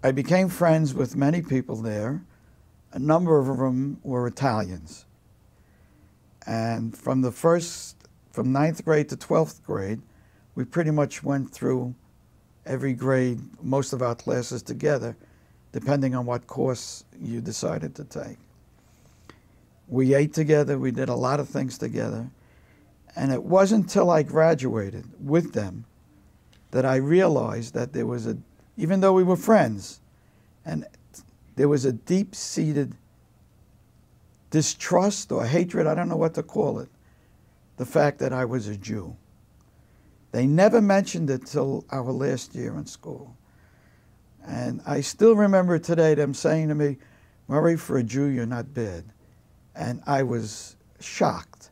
I became friends with many people there. A number of them were Italians. And from ninth grade to 12th grade, we pretty much went through every grade, most of our classes together, depending on what course you decided to take. We ate together, we did a lot of things together, and it wasn't until I graduated with them that I realized that there was even though we were friends, and there was a deep-seated distrust or hatred, I don't know what to call it, the fact that I was a Jew. They never mentioned it till our last year in school. And I still remember today them saying to me, "Murray, for a Jew, you're not bad." And I was shocked.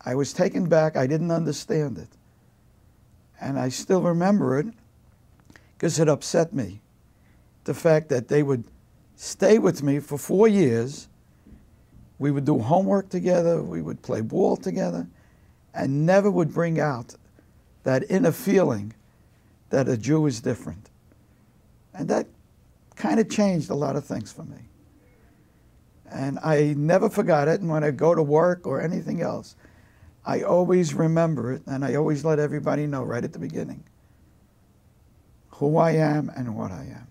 I was taken back. I didn't understand it. And I still remember it because it upset me. The fact that they would stay with me for 4 years. We would do homework together. We would play ball together, and never would bring out that inner feeling that a Jew is different. And that kind of changed a lot of things for me. And I never forgot it. And when I go to work or anything else, I always remember it, and I always let everybody know right at the beginning who I am and what I am.